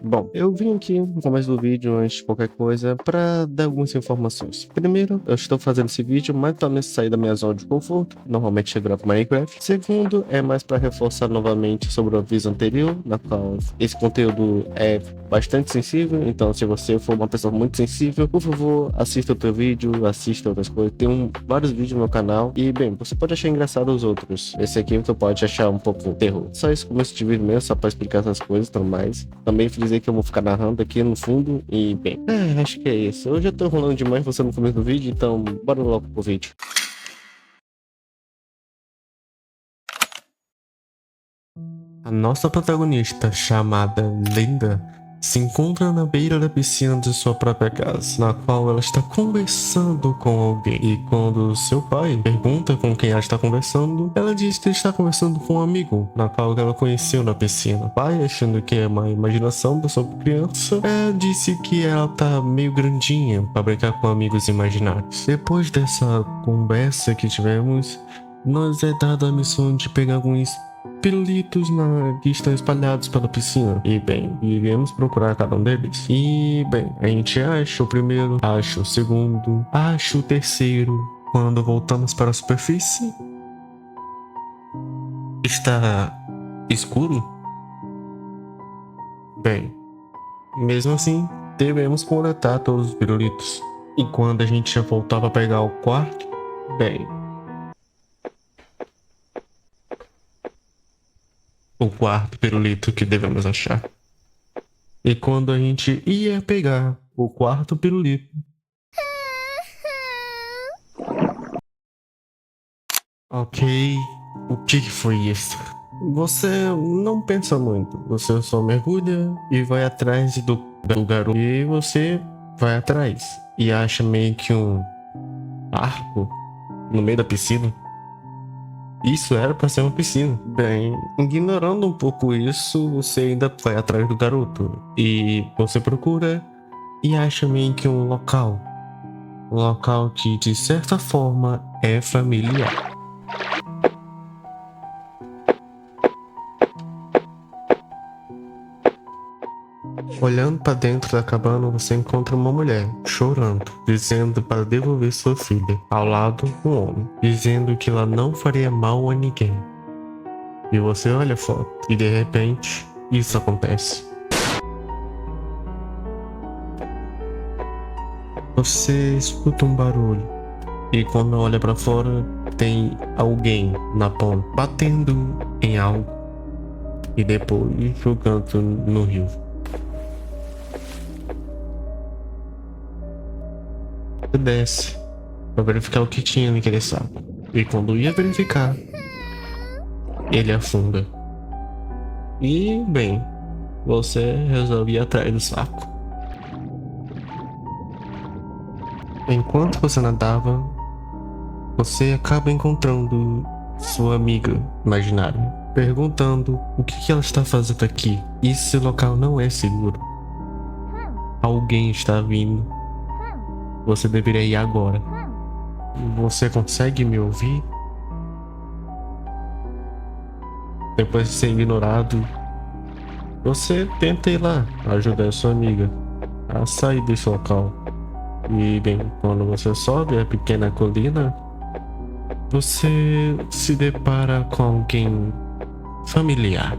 Bom, eu vim aqui no começo do vídeo, antes de qualquer coisa, para dar algumas informações. Primeiro, eu estou fazendo esse vídeo mais para me sair da minha zona de conforto, normalmente eu gravo Minecraft. Segundo, é mais para reforçar novamente sobre o aviso anterior, na qual esse conteúdo é bastante sensível, então se você for uma pessoa muito sensível, por favor, assista outro vídeo, assista outras coisas. Tem vários vídeos no meu canal e, bem, você pode achar engraçado os outros. Esse aqui você pode achar um pouco terror. Só esse começo de vídeo mesmo, só para explicar essas coisas e tudo mais. Também dizer que eu vou ficar narrando aqui no fundo e, bem, acho que é isso. Eu já tô enrolando demais você no começo do vídeo, então bora logo pro vídeo. A nossa protagonista, chamada Linda, se encontra na beira da piscina de sua própria casa, na qual ela está conversando com alguém. E quando seu pai pergunta com quem ela está conversando, ela diz que está conversando com um amigo, na qual ela conheceu na piscina. O pai, achando que é uma imaginação da sua criança, disse que ela tá meio grandinha para brincar com amigos imaginários. Depois dessa conversa que tivemos, nós é dada a missão de pegar alguns pirulitos que estão espalhados pela piscina. E bem, iremos procurar cada um deles. E bem, a gente acha o primeiro, acha o segundo, acha o terceiro. Quando voltamos para a superfície, está escuro. Bem, mesmo assim, devemos coletar todos os pirulitos. E quando a gente já voltava a pegar o quarto, bem, o quarto pirulito que devemos achar. E quando a gente ia pegar o quarto pirulito, ok, o que foi isso? Você não pensa muito, você só mergulha e vai atrás do garoto. E você vai atrás e acha meio que um arco no meio da piscina. Isso era para ser uma piscina. Bem, ignorando um pouco isso, você ainda vai atrás do garoto. E você procura e acha meio que um local. Um local que de certa forma é familiar. Olhando para dentro da cabana, você encontra uma mulher chorando, dizendo para devolver sua filha. Ao lado, um homem, dizendo que ela não faria mal a ninguém. E você olha a foto e de repente, isso acontece. Você escuta um barulho e quando olha para fora, tem alguém na ponta batendo em algo e depois jogando no rio. Você desce para verificar o que tinha naquele saco. E quando ia verificar, ele afunda. E, bem, você resolve ir atrás do saco. Enquanto você nadava, você acaba encontrando sua amiga imaginária, perguntando o que ela está fazendo aqui. Esse local não é seguro. Alguém está vindo. Você deveria ir agora. Você consegue me ouvir? Depois de ser ignorado, você tenta ir lá ajudar sua amiga a sair desse local. E bem, quando você sobe a pequena colina, você se depara com alguém familiar.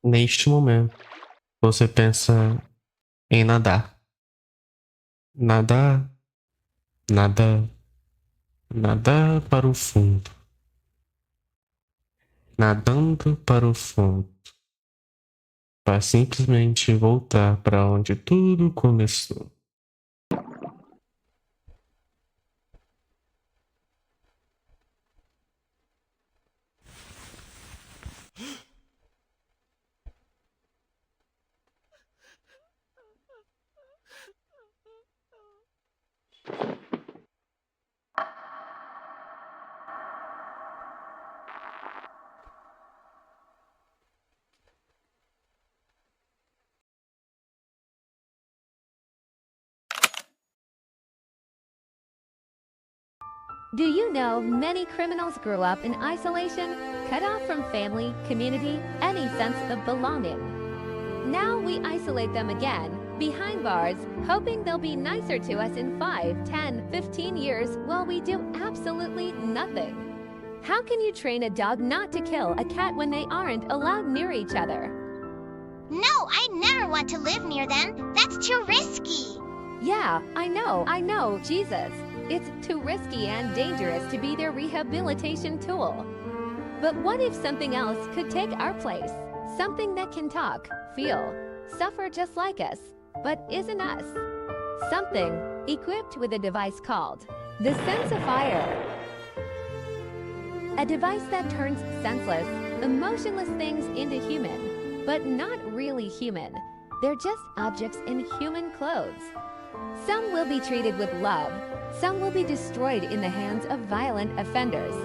Neste momento, você pensa em nadar. Nadar, nadar, nadar para o fundo. Nadando para o fundo. Para simplesmente voltar para onde tudo começou. Do you know many criminals grew up in isolation, cut off from family, community, any sense of belonging? Now we isolate them again, behind bars, hoping they'll be nicer to us in 5, 10, 15 years while we do absolutely nothing. How can you train a dog not to kill a cat when they aren't allowed near each other? No, I never want to live near them. That's too risky. Yeah, I know, Jesus. It's too risky and dangerous to be their rehabilitation tool. But what if something else could take our place? Something that can talk, feel, suffer just like us, but isn't us. Something equipped with a device called the Sensifier. A device that turns senseless, emotionless things into human, but not really human. They're just objects in human clothes. Some will be treated with love. Some will be destroyed in the hands of violent offenders.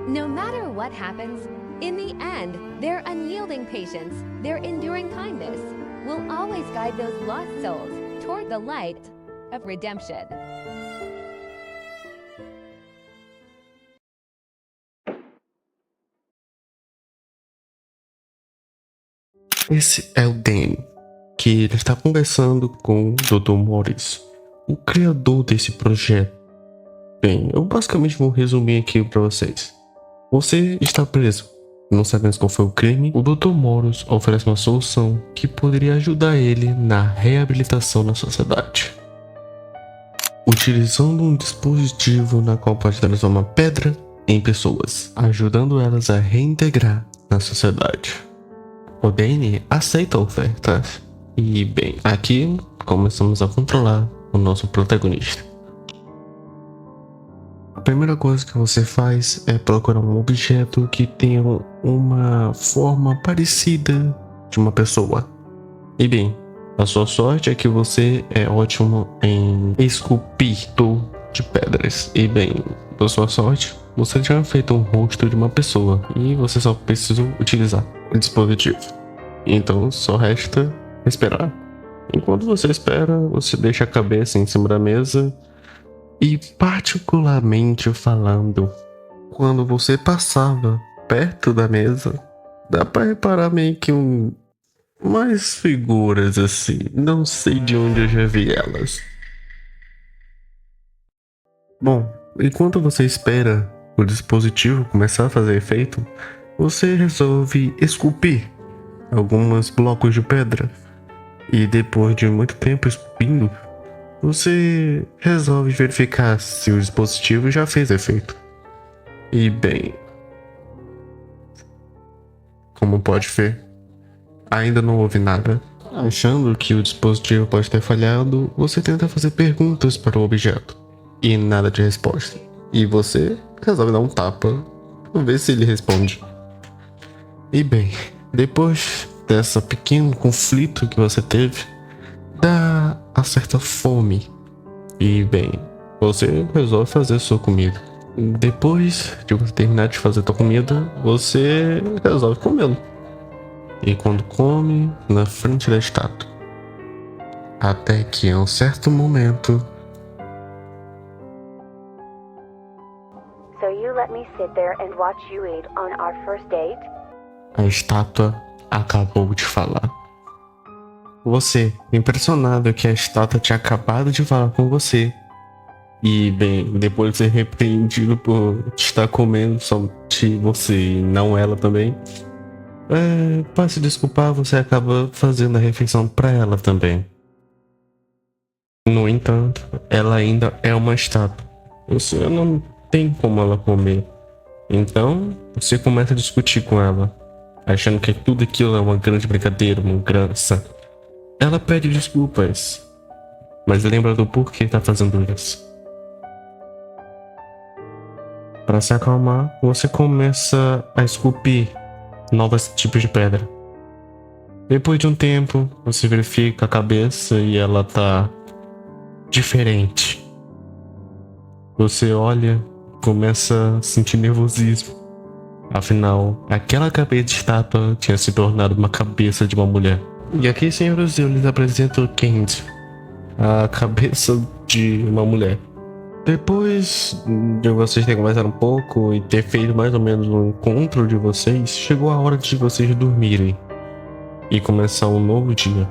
No matter what happens, in the end, their unyielding patience, their enduring kindness, will always guide those lost souls toward the light of redemption. Esse é o Danny, que ele está conversando com o Dr. Morris, o criador desse projeto. Bem, eu basicamente vou resumir aqui para vocês. Você está preso, não sabemos qual foi o crime. O Dr. Morris oferece uma solução que poderia ajudar ele na reabilitação na sociedade. Utilizando um dispositivo na qual pode transformar pedra em pessoas, ajudando elas a reintegrar na sociedade. O Danny aceita a oferta e, bem, aqui começamos a controlar o nosso protagonista. A primeira coisa que você faz é procurar um objeto que tenha uma forma parecida de uma pessoa. E bem, a sua sorte é que você é ótimo em esculpir de pedras. E bem, da sua sorte, você tinha feito um rosto de uma pessoa e você só precisou utilizar o dispositivo. Então só resta esperar. Enquanto você espera, você deixa a cabeça em cima da mesa. E particularmente falando, quando você passava perto da mesa, dá pra reparar meio que mais figuras assim. Não sei de onde eu já vi elas. Bom, enquanto você espera o dispositivo começar a fazer efeito, você resolve esculpir alguns blocos de pedra. E depois de muito tempo esculpindo, você resolve verificar se o dispositivo já fez efeito. E bem, como pode ver, ainda não houve nada. Achando que o dispositivo pode ter falhado, você tenta fazer perguntas para o objeto e nada de resposta. E você resolve dar um tapa para ver se ele responde. E bem, depois desse pequeno conflito que você teve, dá uma certa fome. E bem, você resolve fazer sua comida. Depois de você terminar de fazer sua comida, você resolve comê-lo. E quando come, na frente da estátua. Até que em um certo momento, So you let me sit there and watch you eat on our first date? a estátua acabou de falar. Você, impressionado que a estátua tinha acabado de falar com você. E, bem, depois de ser repreendido por estar comendo somente você e não ela também, Para se desculpar, você acaba fazendo a refeição para ela também. No entanto, ela ainda é uma estátua. Você não tem como ela comer. Então, você começa a discutir com ela, achando que tudo aquilo é uma grande brincadeira, uma graça. Ela pede desculpas, mas lembra do porquê tá fazendo isso. Para se acalmar, você começa a esculpir novos tipos de pedra. Depois de um tempo, você verifica a cabeça e ela tá diferente. Você olha, começa a sentir nervosismo. Afinal, aquela cabeça de estátua tinha se tornado uma cabeça de uma mulher. E aqui, senhores, eu lhes apresento Candy, a cabeça de uma mulher. Depois de vocês terem conversado um pouco e ter feito mais ou menos um encontro de vocês, chegou a hora de vocês dormirem e começar um novo dia.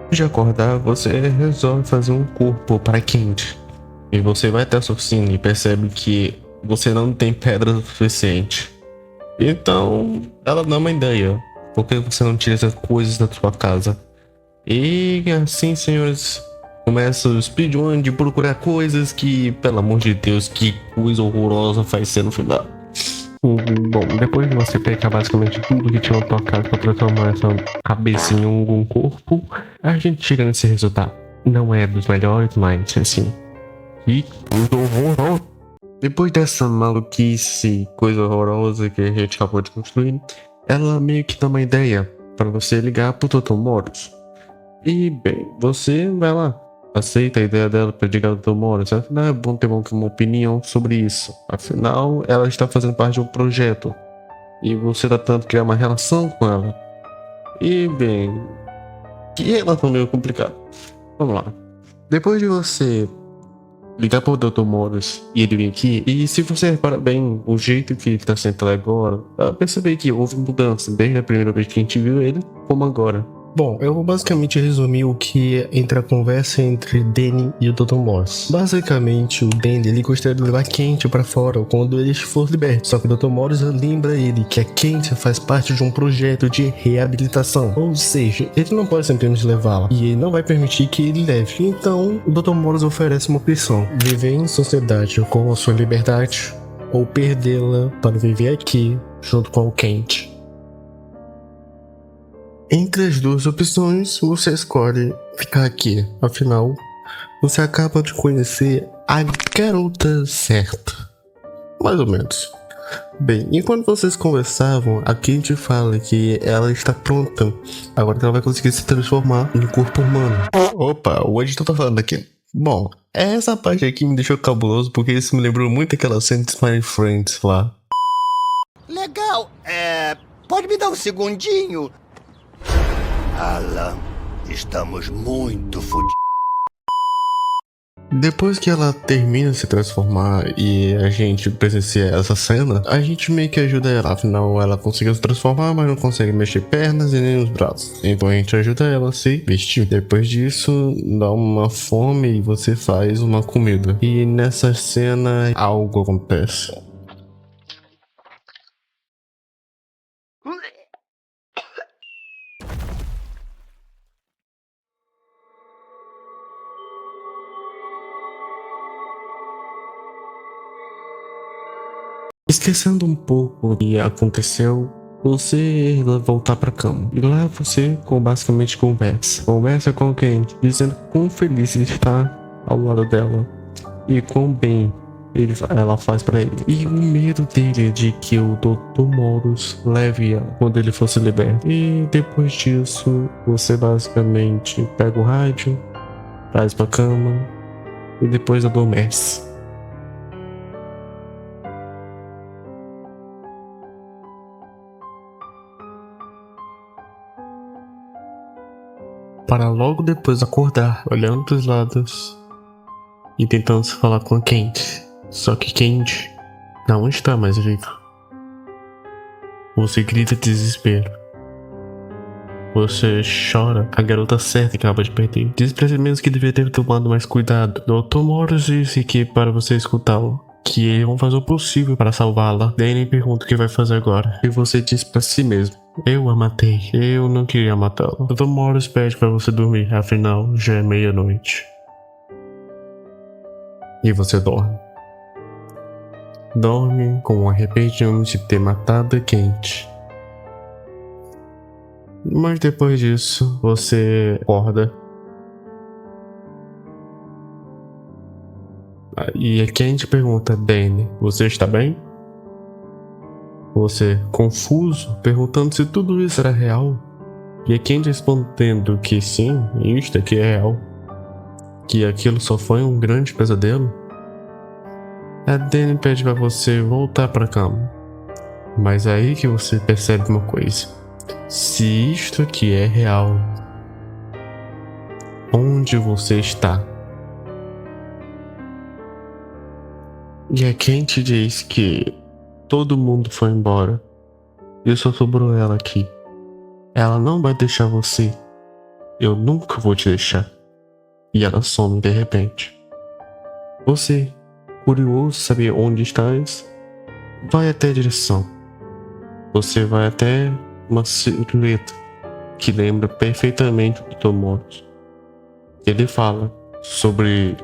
Antes de acordar, você resolve fazer um corpo para Candy. E você vai até a sua oficina e percebe que você não tem pedra suficiente. Então, ela dá uma ideia. Por que você não tira essas coisas da sua casa? E assim, senhores, começa o speedrun de procurar coisas que, pelo amor de Deus, que coisa horrorosa vai ser no final. Bom, depois de você pegar basicamente tudo que tinha na tua casa pra transformar essa cabeça em um corpo, a gente chega nesse resultado. Não é dos melhores, mas assim... E coisa horrorosa. Depois dessa maluquice, coisa horrorosa que a gente acabou de construir, ela meio que dá uma ideia para você ligar pro Dr. Morris. E bem, você vai lá, aceita a ideia dela para ligar pro Dr. Morris. Afinal, é bom ter uma opinião sobre isso. Afinal, ela está fazendo parte de um projeto e você tá tentando criar uma relação com ela. E bem, que relação meio complicada. Vamos lá. Depois de você ligar pro Dr. Morris e ele vir aqui, e se você reparar bem o jeito que ele tá sentado agora, dá pra perceber que houve mudança desde a primeira vez que a gente viu ele, como agora. Bom, eu vou basicamente resumir o que entre a conversa entre Danny e o Dr. Morris. Basicamente, o Danny ele gostaria de levar Candy pra fora quando ele for liberto. Só que o Dr. Morris lembra ele que a Candy faz parte de um projeto de reabilitação. Ou seja, ele não pode simplesmente levá-la. E ele não vai permitir que ele leve. Então, o Dr. Morris oferece uma opção: viver em sociedade com a sua liberdade ou perdê-la para viver aqui junto com o Candy. Entre as duas opções, você escolhe ficar aqui. Afinal, você acaba de conhecer a garota certa. Mais ou menos. Bem, enquanto vocês conversavam, a Candy fala que ela está pronta. Agora que ela vai conseguir se transformar em corpo humano. Opa, o editor tá falando aqui. Bom, essa parte aqui me deixou cabuloso porque isso me lembrou muito aquela cena de Smiley Friends lá. Legal, pode me dar um segundinho? Alan, estamos muito fodidos. Depois que ela termina de se transformar e a gente presencia essa cena, a gente meio que ajuda ela. Afinal, ela conseguiu se transformar, mas não consegue mexer pernas e nem os braços. Então a gente ajuda ela a se vestir. Depois disso, dá uma fome e você faz uma comida. E nessa cena, algo acontece. Esquecendo um pouco o que aconteceu, você vai voltar pra cama. E lá você basicamente conversa com alguém, dizendo quão feliz ele está ao lado dela e quão bem ela faz pra ele. E o medo dele de que o Dr. Morris leve ela quando ele fosse liberto. E depois disso, você basicamente pega o rádio, traz pra cama e depois adormece. Para logo depois acordar, olhando pros lados e tentando se falar com a Candy. Só que Candy não está mais viva. Você grita de desespero. Você chora a garota certa que acaba de perder. Diz pra si mesmo que deveria ter tomado mais cuidado. Dr. Morris disse que para você escutá-lo, que eles vão fazer o possível para salvá-la. Danny pergunta o que vai fazer agora. E você diz para si mesmo: eu a matei. Eu não queria matá-la. Dr. Morris pede para você dormir, afinal já é meia-noite. E você dorme. Dorme com arrependimento de ter matado a Kate. Mas depois disso, você acorda. E a Kate pergunta: Danny, você está bem? Você, confuso, perguntando se tudo isso era real. E a Kate respondendo que sim, isto aqui é real. Que aquilo só foi um grande pesadelo. A Danny pede para você voltar para a cama. Mas é aí que você percebe uma coisa. Se isto aqui é real, onde você está? E a Kate diz que todo mundo foi embora e só sobrou ela aqui. Ela não vai deixar você. Eu nunca vou te deixar. E ela some de repente. Você, curioso saber onde estás, vai até a direção. Você vai até uma silhueta que lembra perfeitamente o Dr. Morris. Ele fala sobre: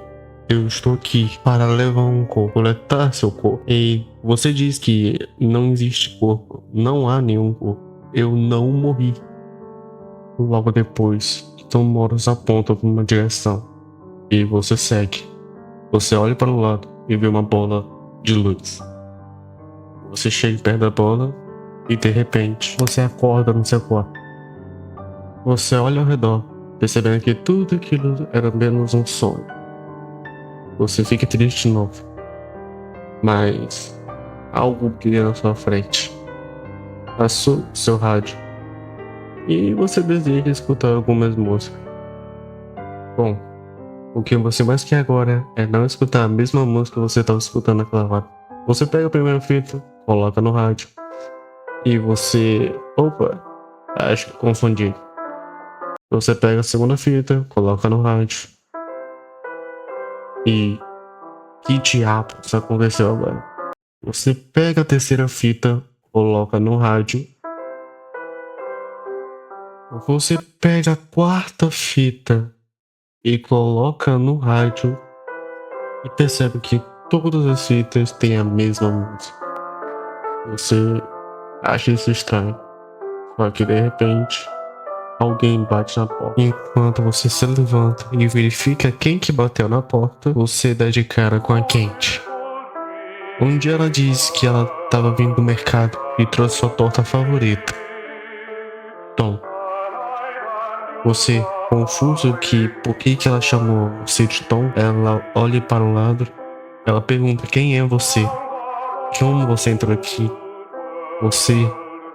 eu estou aqui para levar um corpo, coletar seu corpo. E você diz que não existe corpo, não há nenhum corpo. Eu não morri. Logo depois, Dr. Morris aponta para uma direção e você segue. Você olha para o lado e vê uma bola de luz. Você chega perto da bola e de repente você acorda no seu quarto. Você olha ao redor, percebendo que tudo aquilo era apenas um sonho. Você fica triste de novo, mas algo brilha na sua frente. Passou seu rádio e você deseja escutar algumas músicas. Bom, o que você mais quer agora é não escutar a mesma música que você estava escutando naquela hora. Você pega a primeira fita, coloca no rádio e você... Opa, acho que confundi. Você pega a segunda fita, coloca no rádio e... que diabos aconteceu agora? Você pega a terceira fita, coloca no rádio. Você pega a quarta fita e coloca no rádio e percebe que todas as fitas têm a mesma música. Você acha isso estranho, só que de repente alguém bate na porta. Enquanto você se levanta e verifica quem que bateu na porta, você dá de cara com a Kate. Um dia ela disse que ela estava vindo do mercado e trouxe sua torta favorita, Tom. Você, confuso que por que ela chamou você de Tom, ela olha para o lado, ela pergunta: quem é você? Como você entrou aqui? Você,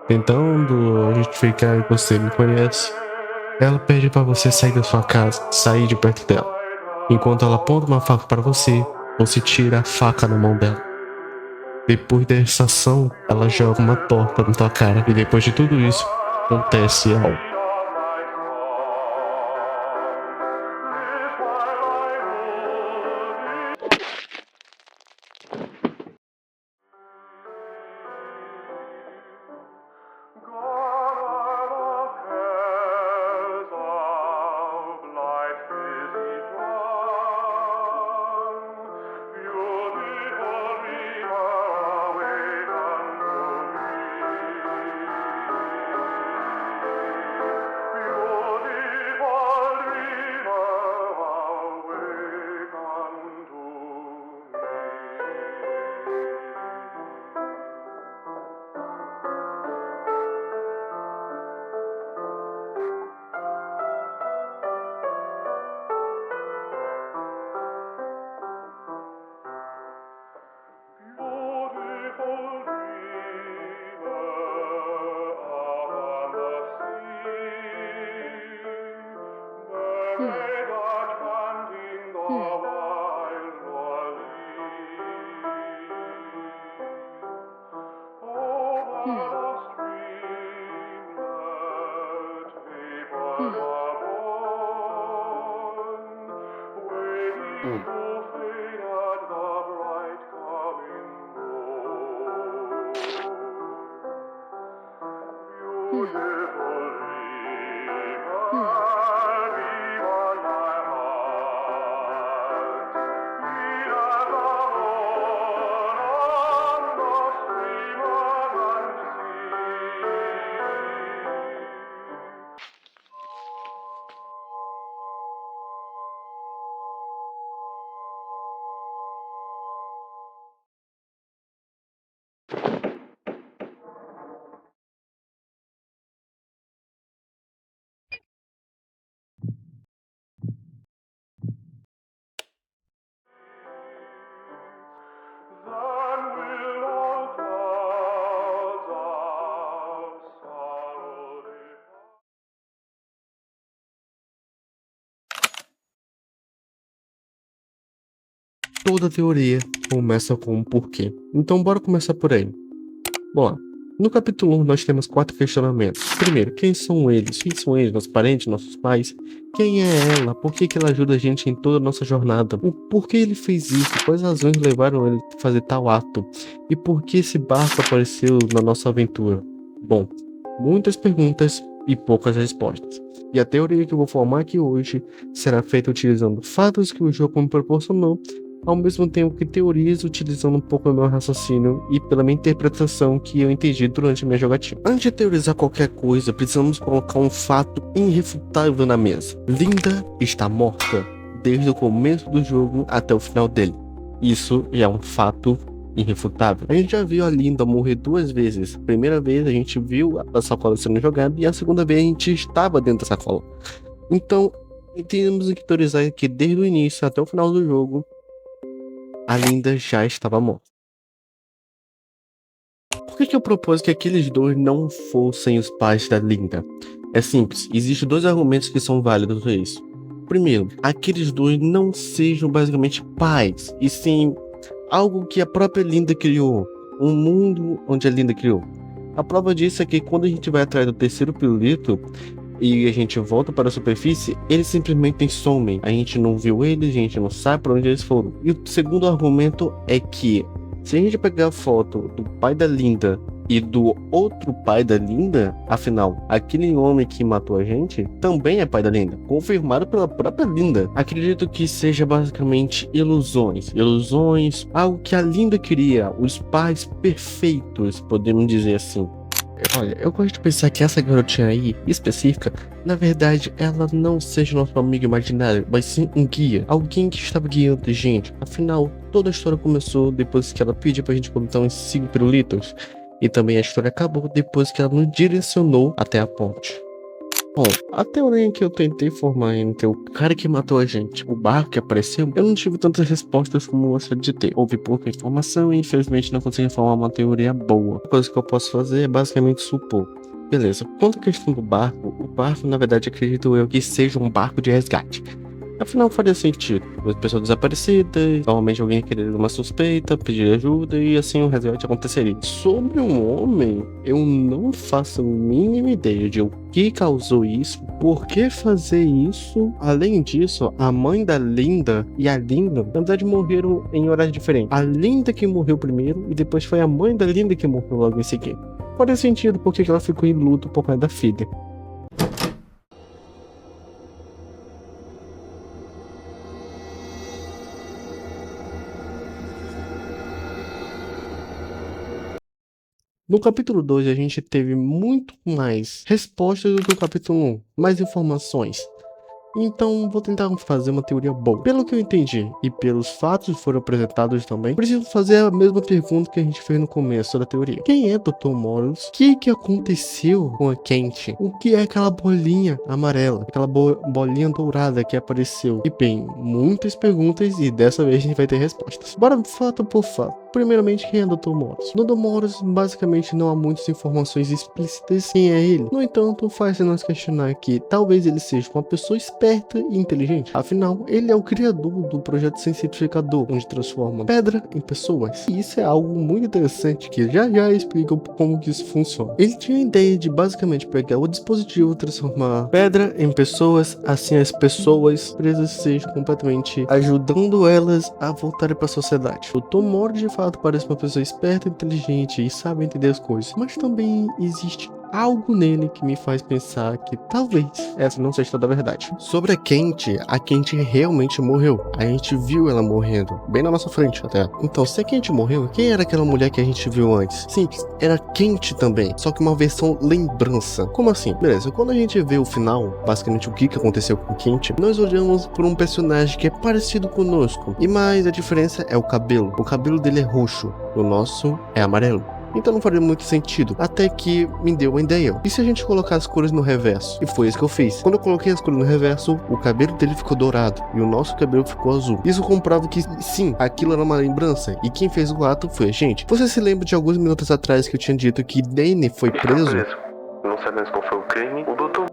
tentando justificar que você me conhece, ela pede para você sair da sua casa, sair de perto dela. Enquanto ela aponta uma faca para você, você tira a faca da mão dela. Depois dessa ação, ela joga uma torta na tua cara. E depois de tudo isso, acontece algo. toda teoria começa com um porquê. Então bora começar por aí. Bom lá. No capítulo 1 nós temos 4 questionamentos. Primeiro, quem são eles? Quem são eles? Nossos parentes, nossos pais? Quem é ela? Por que ela ajuda a gente em toda a nossa jornada? O porquê ele fez isso? Quais razões levaram ele a fazer tal ato? E por que esse barco apareceu na nossa aventura? Bom, muitas perguntas e poucas respostas. E a teoria que eu vou formar aqui hoje será feita utilizando fatos que o jogo me proporcionou, ao mesmo tempo que teorizo utilizando um pouco do meu raciocínio e pela minha interpretação que eu entendi durante a minha jogatina. Antes de teorizar qualquer coisa, precisamos colocar um fato irrefutável na mesa. Linda está morta desde o começo do jogo até o final dele. Isso é um fato irrefutável. A gente já viu a Linda morrer 2 vezes. A primeira vez a gente viu a sacola sendo jogada e a segunda vez a gente estava dentro da sacola. Então, temos que teorizar que desde o início até o final do jogo, a Linda já estava morta. Por que eu propus que aqueles dois não fossem os pais da Linda? É simples, existem 2 argumentos que são válidos para isso. Primeiro, aqueles dois não sejam basicamente pais, e sim algo que a própria Linda criou, um mundo onde a Linda criou. A prova disso é que quando a gente vai atrás do terceiro pirulito e a gente volta para a superfície, eles simplesmente somem. A gente não viu eles, a gente não sabe para onde eles foram. E o segundo argumento é que se a gente pegar a foto do pai da Linda e do outro pai da Linda, afinal, aquele homem que matou a gente também é pai da Linda, confirmado pela própria Linda. Acredito que seja basicamente ilusões, algo que a Linda queria, os pais perfeitos, podemos dizer assim. Olha, eu gosto de pensar que essa garotinha aí, específica, na verdade, ela não seja nosso amigo imaginário, mas sim um guia. Alguém que estava guiando a gente. Afinal, toda a história começou depois que ela pediu pra gente contar uns 5 pirulitos. E também a história acabou depois que ela nos direcionou até a ponte. Bom, a teoria que eu tentei formar entre o cara que matou a gente, o barco que apareceu, eu não tive tantas respostas como eu gostaria de ter. Houve pouca informação e infelizmente não consegui formar uma teoria boa. A coisa que eu posso fazer é basicamente supor. Beleza, quanto à questão do barco, o barco na verdade acredito eu que seja um barco de resgate. Afinal faria sentido, as pessoas desaparecidas, normalmente alguém querer uma suspeita, pedir ajuda e assim o resgate aconteceria. Sobre um homem, eu não faço a mínima ideia de o que causou isso, por que fazer isso. Além disso, a mãe da Linda e a Linda, na verdade, morreram em horários diferentes. A Linda que morreu primeiro e depois foi a mãe da Linda que morreu logo em seguida. Faria sentido porque ela ficou em luto por causa da filha. No capítulo 2 a gente teve muito mais respostas do que o capítulo 1, mais informações. Então vou tentar fazer uma teoria boa. Pelo que eu entendi e pelos fatos que foram apresentados também, preciso fazer a mesma pergunta que a gente fez no começo da teoria. Quem é Dr. Morris? O que aconteceu com a Kent? O que é aquela bolinha amarela? Aquela bolinha dourada que apareceu? E bem, muitas perguntas e dessa vez a gente vai ter respostas. Bora fato por fato. Primeiramente, quem é Dr. Morris? Dr. Morris, basicamente, não há muitas informações explícitas quem é ele. No entanto, faz nós questionar que talvez ele seja uma pessoa esperta e inteligente. Afinal, ele é o criador do projeto Sensitificador, onde transforma pedra em pessoas. E isso é algo muito interessante que já explica como que isso funciona. Ele tinha a ideia de basicamente pegar o dispositivo e transformar pedra em pessoas, assim as pessoas presas sejam completamente ajudando elas a voltarem para a sociedade. O Dr. Morris de fato parece uma pessoa esperta, inteligente e sabe entender as coisas, mas também existe algo nele que me faz pensar que talvez essa não seja toda a verdade. Sobre a Kent realmente morreu. A gente viu ela morrendo, bem na nossa frente até. Então, se a Kent morreu, quem era aquela mulher que a gente viu antes? Simples, era Kent também, só que uma versão lembrança. Como assim? Beleza, quando a gente vê o final, basicamente o que aconteceu com Kent, nós olhamos por um personagem que é parecido conosco, e mais a diferença é o cabelo. O cabelo dele é roxo, o nosso é amarelo. Então não faria muito sentido, até que me deu uma ideia. E se a gente colocar as cores no reverso? E foi isso que eu fiz. Quando eu coloquei as cores no reverso, o cabelo dele ficou dourado e o nosso cabelo ficou azul. Isso comprova que sim, aquilo era uma lembrança e quem fez o ato foi a gente. Você se lembra de alguns minutos atrás que eu tinha dito que Danny foi preso? Não sabemos qual foi o crime. O Dr.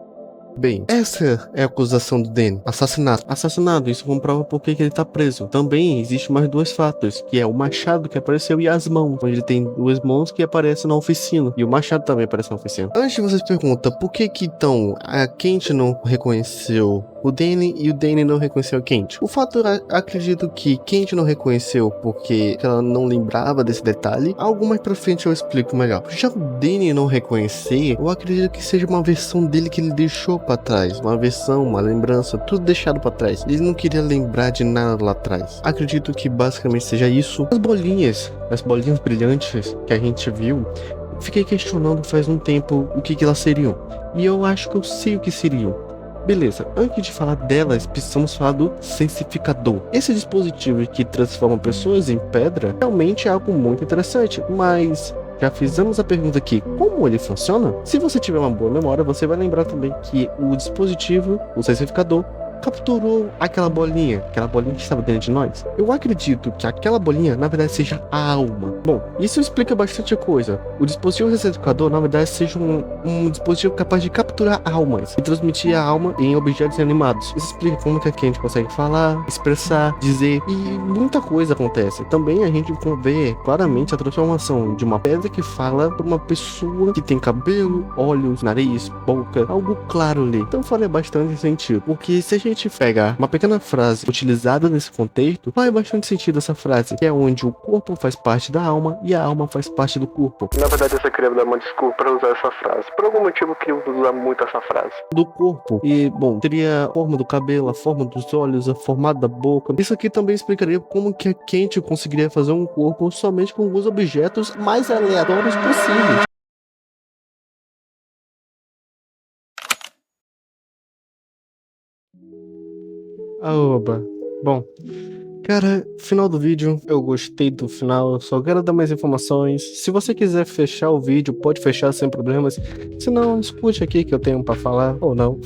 Bem, essa é a acusação do Danny. Assassinato. Assassinato, isso comprova por que ele tá preso. Também existe mais dois fatos, que é o machado que apareceu e as mãos. Onde ele tem duas mãos que aparecem na oficina. E o machado também aparece na oficina. Antes vocês perguntam, por que então a Kent não reconheceu o Danny e o Danny não reconheceu a Kent? O fato, acredito que Kent não reconheceu porque ela não lembrava desse detalhe. Algo mais pra frente eu explico melhor. Já o Danny não reconhecer, eu acredito que seja uma versão dele que ele deixou pra trás. Uma versão, uma lembrança, tudo deixado pra trás. Ele não queria lembrar de nada lá atrás. Acredito que basicamente seja isso. As bolinhas brilhantes que a gente viu, fiquei questionando faz um tempo o que elas seriam. E eu acho que eu sei o que seriam. Beleza, antes de falar delas, precisamos falar do sensificador. Esse dispositivo que transforma pessoas em pedra realmente é algo muito interessante, mas já fizemos a pergunta aqui, como ele funciona? Se você tiver uma boa memória, você vai lembrar também que o dispositivo, o sensificador, capturou aquela bolinha que estava dentro de nós. Eu acredito que aquela bolinha, na verdade, seja a alma. Bom, isso explica bastante coisa. O dispositivo sensificador, na verdade, seja um dispositivo capaz de capturar almas e transmitir a alma em objetos animados. Isso explica como que a gente consegue falar, expressar, dizer, e muita coisa acontece. Também a gente vê claramente a transformação de uma pedra que fala para uma pessoa que tem cabelo, olhos, nariz, boca, algo claro ali. Então faria bastante sentido, porque se a gente pegar uma pequena frase utilizada nesse contexto, faz bastante sentido essa frase, que é onde o corpo faz parte da alma e a alma faz parte do corpo. Na verdade, eu só queria dar uma desculpa para usar essa frase. Por algum motivo, eu queria usar muito essa frase. Do corpo. E, bom, teria a forma do cabelo, a forma dos olhos, a formato da boca. Isso aqui também explicaria como que a Kent conseguiria fazer um corpo somente com os objetos mais aleatórios possíveis. Oba. Bom, cara, final do vídeo, eu gostei do final, eu só quero dar mais informações. Se você quiser fechar o vídeo, pode fechar sem problemas. Se não, escute aqui que eu tenho pra falar, ou não.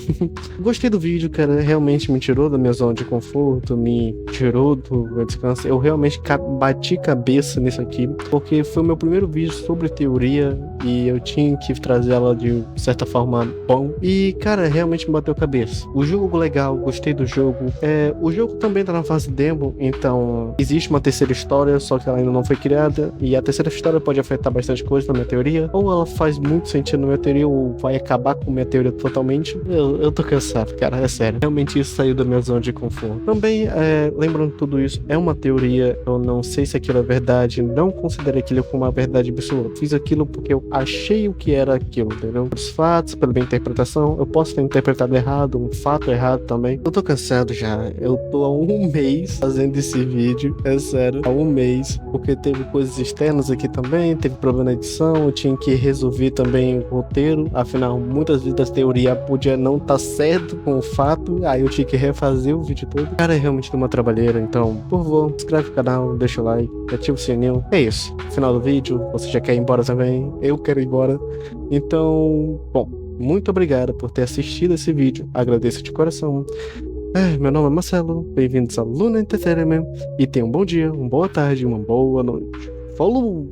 Gostei do vídeo, cara, realmente me tirou da minha zona de conforto, me tirou do meu descanso. Eu realmente bati cabeça nisso aqui, porque foi o meu primeiro vídeo sobre teoria e eu tinha que trazer ela de certa forma bom. E, cara, realmente me bateu cabeça. O jogo legal, gostei do jogo. O jogo também tá na fase demo, então existe uma terceira história, só que ela ainda não foi criada. E a terceira história pode afetar bastante coisa na minha teoria. Ou ela faz muito sentido na minha teoria, ou vai acabar com a minha teoria totalmente. Eu tô cansado, cara, é sério. Realmente isso saiu da minha zona de conforto. Também, lembrando tudo isso, é uma teoria. Eu não sei se aquilo é verdade. Não considerei aquilo como uma verdade absoluta. Fiz aquilo porque eu achei o que era aquilo, entendeu? Os fatos, pela minha interpretação, eu posso ter interpretado errado, um fato errado também. Eu tô cansado já. Eu tô há um mês fazendo esse vídeo, é sério, há um mês, porque teve coisas externas aqui também, teve problema na edição, eu tinha que resolver também o roteiro, afinal, muitas vezes a teoria podia não estar certo com o fato, aí eu tinha que refazer o vídeo todo. Cara, é realmente uma trabalheira, então, por favor, se inscreve no canal, deixa o like, ativa o sininho. É isso, final do vídeo, você já quer ir embora também, eu quero ir embora, então, bom, muito obrigado por ter assistido esse vídeo, agradeço de coração. Meu nome é Marcelo, bem-vindos a Luna Entertainment e tenha um bom dia, uma boa tarde, uma boa noite. Falou!